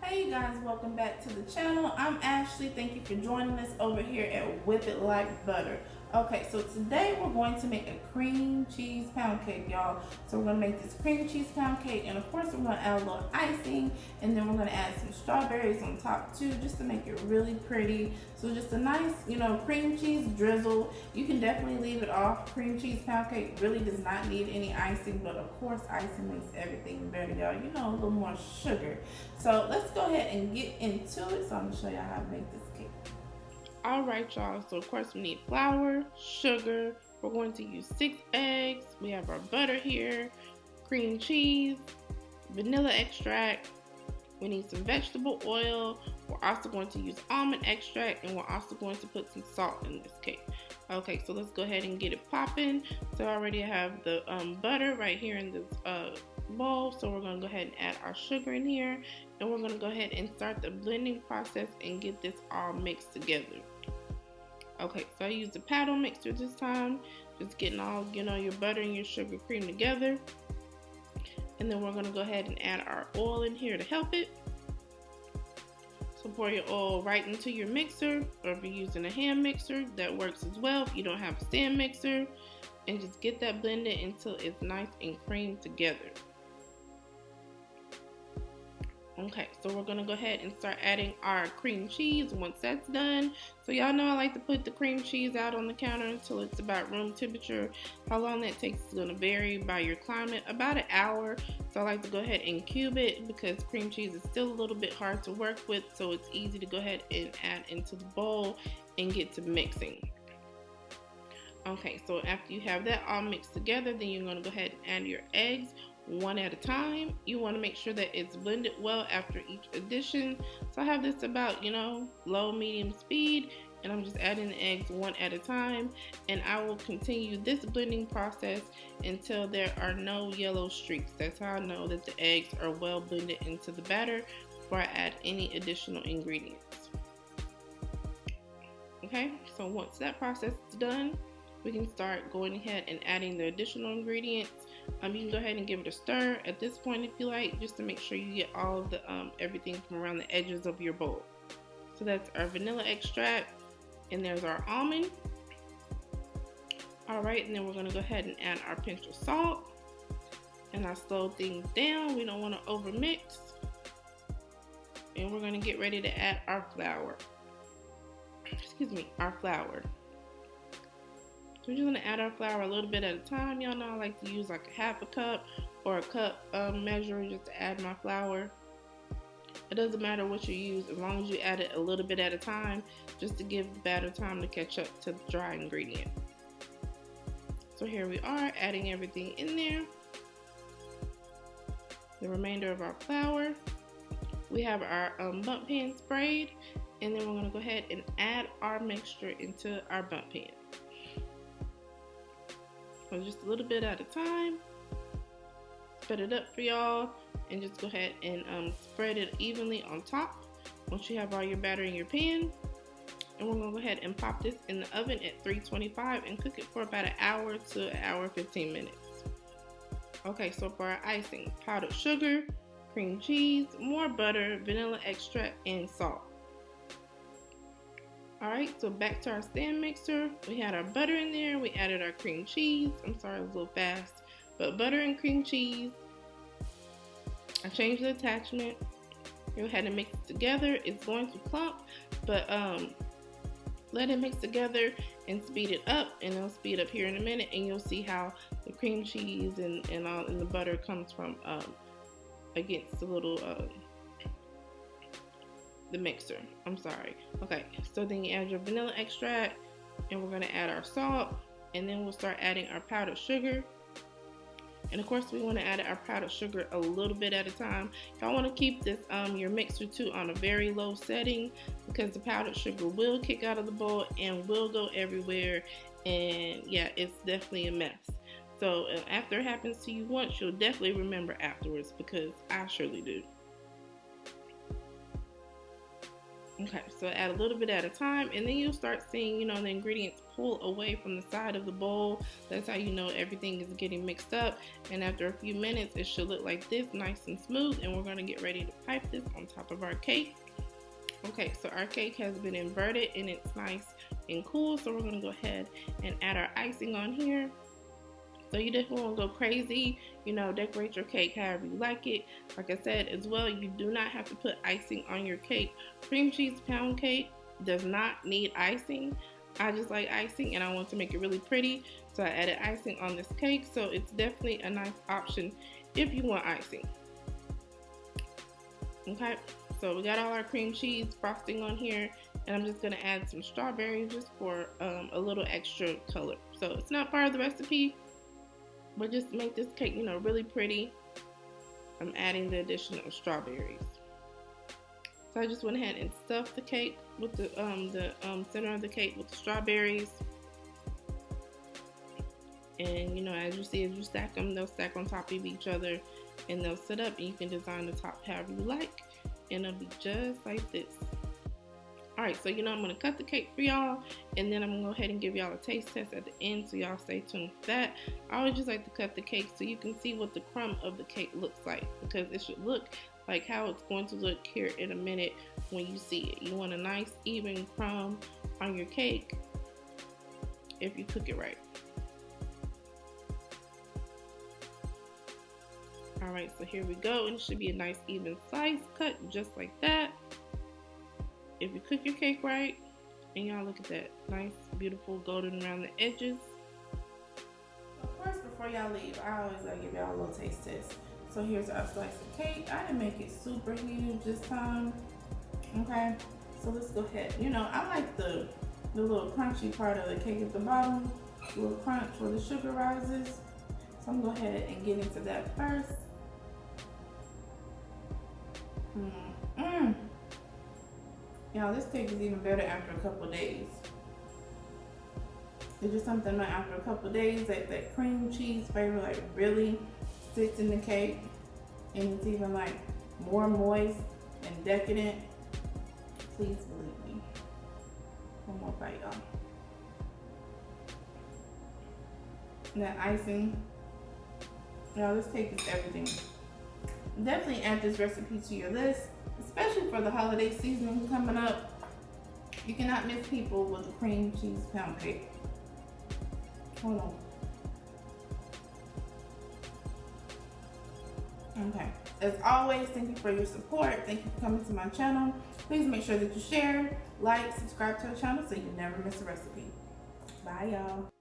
Hey you guys, welcome back to the channel. I'm Ashley. Thank you for joining us over here at Whip It Like Butter. Okay, so today we're going to make a cream cheese pound cake, y'all. So we're going to make this cream cheese pound cake, and of course we're going to add a little icing, and then we're going to add some strawberries on top too, just to make it really pretty. So just a nice, cream cheese drizzle. You can definitely leave it off. Cream cheese pound cake really does not need any icing, but of course icing makes everything better, y'all. A little more sugar. So let's go ahead and get into it. So I'm going to show y'all how to make this cake. Alright y'all, so of course we need flour, sugar, we're going to use 6 eggs, we have our butter here, cream cheese, vanilla extract, we need some vegetable oil, we're also going to use almond extract, and we're also going to put some salt in this cake. Okay, so let's go ahead and get it popping. So I already have the butter right here in this bowl, so we're going to go ahead and add our sugar in here, and we're going to go ahead and start the blending process and get this all mixed together. Okay, so I used the paddle mixer this time, just getting all, your butter and your sugar cream together. And then we're going to go ahead and add our oil in here to help it. So pour your oil right into your mixer, or if you're using a hand mixer, that works as well if you don't have a stand mixer. And just get that blended until it's nice and creamed together. Okay, so we're gonna go ahead and start adding our cream cheese once that's done. So y'all know I like to put the cream cheese out on the counter until it's about room temperature. How long that takes is gonna vary by your climate, about an hour. So I like to go ahead and cube it because cream cheese is still a little bit hard to work with, so it's easy to go ahead and add into the bowl and get to mixing. Okay, so after you have that all mixed together, then you're gonna go ahead and add your eggs one at a time. You want to make sure that it's blended well after each addition. So I have this about, low medium speed, and I'm just adding the eggs one at a time, and I will continue this blending process until there are no yellow streaks. That's how I know that the eggs are well blended into the batter before I add any additional ingredients. Okay, so once that process is done, we can start going ahead and adding the additional ingredients. You can go ahead and give it a stir at this point if you like, just to make sure you get all of the everything from around the edges of your bowl. So that's our vanilla extract, and there's our almond. Alright, and then we're going to go ahead and add our pinch of salt, and I slow things down. We don't want to over mix, and we're going to get ready to add our flour. Our flour. So we're just going to add our flour a little bit at a time. Y'all know I like to use like a half a cup or a cup measure just to add my flour. It doesn't matter what you use as long as you add it a little bit at a time, just to give the batter time to catch up to the dry ingredient. So here we are adding everything in there. The remainder of our flour. We have our bundt pan sprayed, and then we're going to go ahead and add our mixture into our bundt pan. So just a little bit at a time. Spread it up for y'all, and just go ahead and spread it evenly on top once you have all your batter in your pan. And we're going to go ahead and pop this in the oven at 325 and cook it for about an hour to an hour 15 minutes. Okay, so for our icing, powdered sugar, cream cheese, more butter, vanilla extract, and salt. Alright, so back to our stand mixer. We had our butter in there, we added our cream cheese. I'm sorry, it was a little fast, but butter and cream cheese. I changed the attachment. We had to mix it together. It's going to clump, but let it mix together and speed it up, and it'll speed up here in a minute, and you'll see how the cream cheese and the butter comes from against the little the mixer. I'm sorry. Okay, so then you add your vanilla extract, and we're going to add our salt, and then we'll start adding our powdered sugar. And of course we want to add our powdered sugar a little bit at a time. Y'all want to keep this your mixer too on a very low setting, because the powdered sugar will kick out of the bowl and will go everywhere, and yeah, it's definitely a mess. So after it happens to you once, you'll definitely remember afterwards, because I surely do. Okay, so add a little bit at a time, and then you'll start seeing, the ingredients pull away from the side of the bowl. That's how you know everything is getting mixed up. And after a few minutes, it should look like this, nice and smooth. And we're gonna get ready to pipe this on top of our cake. Okay, so our cake has been inverted and it's nice and cool. So we're gonna go ahead and add our icing on here. So you definitely won't go crazy, decorate your cake however you like it. Like I said as well, you do not have to put icing on your cake. Cream cheese pound cake does not need icing. I just like icing and I want to make it really pretty. So I added icing on this cake. So it's definitely a nice option if you want icing. Okay, so we got all our cream cheese frosting on here. And I'm just gonna add some strawberries just for a little extra color. So it's not part of the recipe, but just make this cake, really pretty. I'm adding the addition of strawberries. So I just went ahead and stuffed the cake with the center of the cake with the strawberries. And as you see, as you stack them, they'll stack on top of each other and they'll sit up, and you can design the top however you like, and it'll be just like this. Alright, so I'm going to cut the cake for y'all, and then I'm going to go ahead and give y'all a taste test at the end, so y'all stay tuned for that. I always just like to cut the cake so you can see what the crumb of the cake looks like, because it should look like how it's going to look here in a minute when you see it. You want a nice even crumb on your cake if you cook it right. Alright, so here we go, and it should be a nice even slice cut just like that. If you cook your cake right, and y'all look at that nice, beautiful golden around the edges. Of course, before y'all leave, I always like to give y'all a little taste test. So here's our slice of cake. I didn't make it super huge this time. Okay, so let's go ahead. I like the little crunchy part of the cake at the bottom, a little crunch where the sugar rises. So I'm gonna go ahead and get into that first. Y'all, this cake is even better after a couple of days. It's just something like after a couple of days that cream cheese flavor like really sits in the cake, and it's even like more moist and decadent. Please believe me. One more bite, y'all. And that icing. Y'all, this cake is everything. Definitely add this recipe to your list, especially for the holiday season coming up. You cannot miss people with a cream cheese pound cake. Hold on. Okay. As always, thank you for your support. Thank you for coming to my channel. Please make sure that you share, like, subscribe to the channel so you never miss a recipe. Bye, y'all.